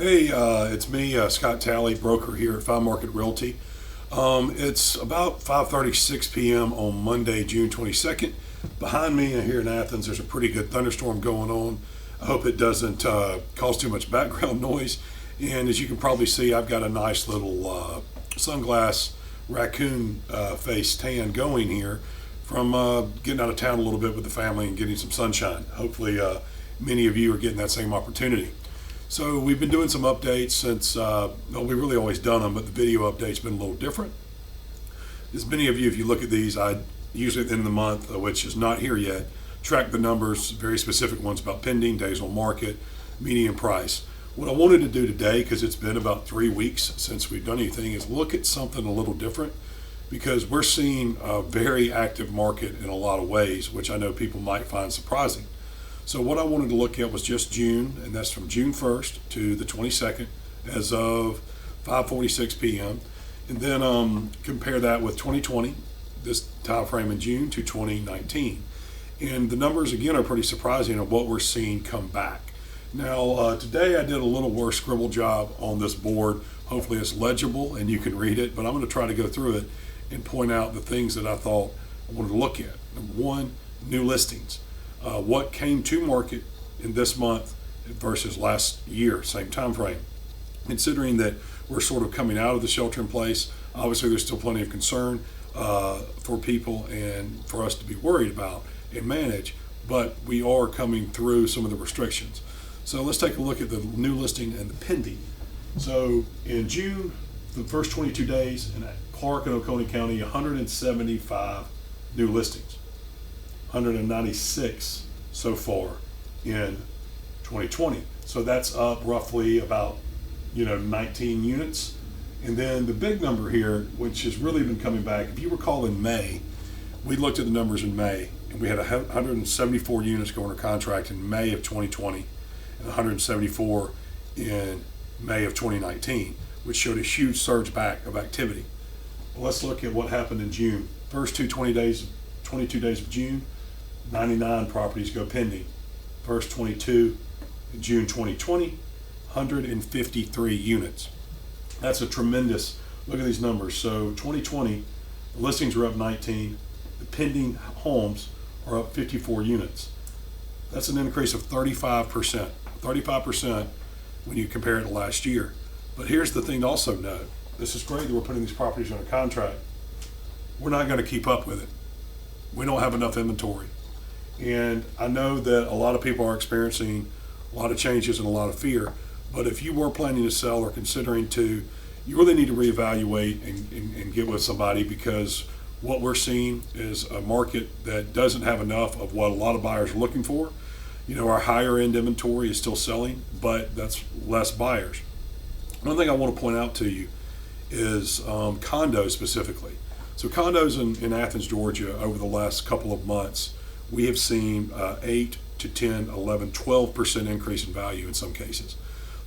Hey, it's me, Scott Talley, broker here at Five Market Realty. It's about 5:36 p.m. on Monday, June 22nd. Behind me here in Athens, there's a pretty good thunderstorm going on. I hope it doesn't cause too much background noise. And as you can probably see, I've got a nice little sunglass raccoon face tan going here from getting out of town a little bit with the family and getting some sunshine. Hopefully, many of you are getting that same opportunity. So we've been doing some updates since, well, we've really always done them, but the video update's been a little different. As many of you, if you look at these, I usually at the end of the month, which is not here yet, track the numbers, very specific ones about pending, days on market, median price. What I wanted to do today, because it's been about 3 weeks since we've done anything, is look at something a little different, because we're seeing a very active market in a lot of ways, which I know people might find surprising. So what I wanted to look at was just June, and that's from June 1st to the 22nd as of 5:46 p.m. And then compare that with 2020, this time frame in June, to 2019. And the numbers, again, are pretty surprising of what we're seeing come back. Now, today I did a little worse scribble job on this board. Hopefully it's legible and you can read it, but I'm going to try to go through it and point out the things that I thought I wanted to look at. Number one, new listings. What came to market in this month versus last year, same time frame. Considering that we're sort of coming out of the shelter in place, obviously there's still plenty of concern for people and for us to be worried about and manage, but we are coming through some of the restrictions. So let's take a look at the new listing and the pending. So in June, the first 22 days in Clark and Oconee County, 175 new listings. 196 so far in 2020. So that's up roughly about 19 units. And then the big number here, which has really been coming back, if you recall in May, we looked at the numbers in May, and we had 174 units go under contract in May of 2020 and 174 in May of 2019, which showed a huge surge back of activity. Well, let's look at what happened in June. First 22 days of June, 99 properties go pending. First 22 in June 2020, 153 units. That's a tremendous, look at these numbers. So 2020, the listings are up 19, the pending homes are up 54 units. That's an increase of 35%. 35% when you compare it to last year. But here's the thing to also note. This is great that we're putting these properties under contract. We're not going to keep up with it. We don't have enough inventory. And I know that a lot of people are experiencing a lot of changes and a lot of fear, but if you were planning to sell or considering to, you really need to reevaluate and get with somebody, because what we're seeing is a market that doesn't have enough of what a lot of buyers are looking for. Our higher end inventory is still selling, but that's less buyers. One thing I want to point out to you is condos specifically. So condos in Athens, Georgia, over the last couple of months, we have seen 8 to 10, 11, 12% increase in value in some cases.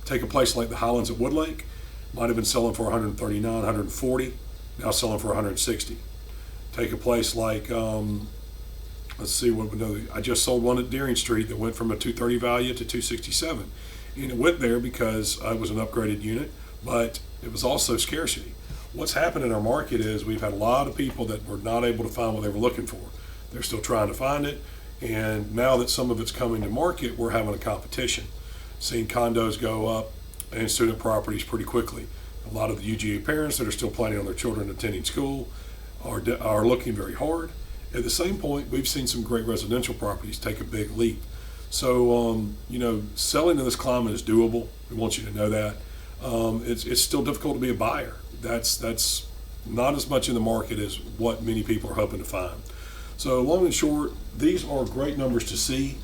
Take a place like the Highlands at Woodlake, might have been selling for 139, 140, now selling for 160. Take a place like, let's see what we know. I just sold one at Deering Street that went from a 230 value to 267. And it went there because it was an upgraded unit, but it was also scarcity. What's happened in our market is we've had a lot of people that were not able to find what they were looking for. They're still trying to find it, and now that some of it's coming to market, we're having a competition. Seeing condos go up and student properties pretty quickly. A lot of the UGA parents that are still planning on their children attending school are looking very hard. At the same point, we've seen some great residential properties take a big leap. So, selling in this climate is doable. We want you to know that. It's still difficult to be a buyer. That's not as much in the market as what many people are hoping to find. So long and short, these are great numbers to see,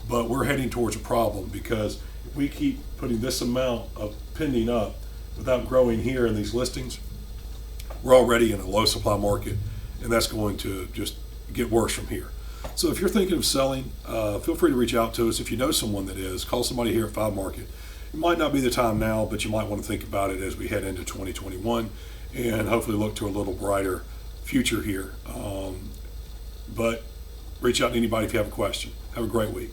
but we're heading towards a problem, because if we keep putting this amount of pending up without growing here in these listings, we're already in a low supply market, and that's going to just get worse from here. So if you're thinking of selling, feel free to reach out to us. If you know someone that is, call somebody here at Five Market. It might not be the time now, but you might want to think about it as we head into 2021 and hopefully look to a little brighter future here. But reach out to anybody if you have a question. Have a great week.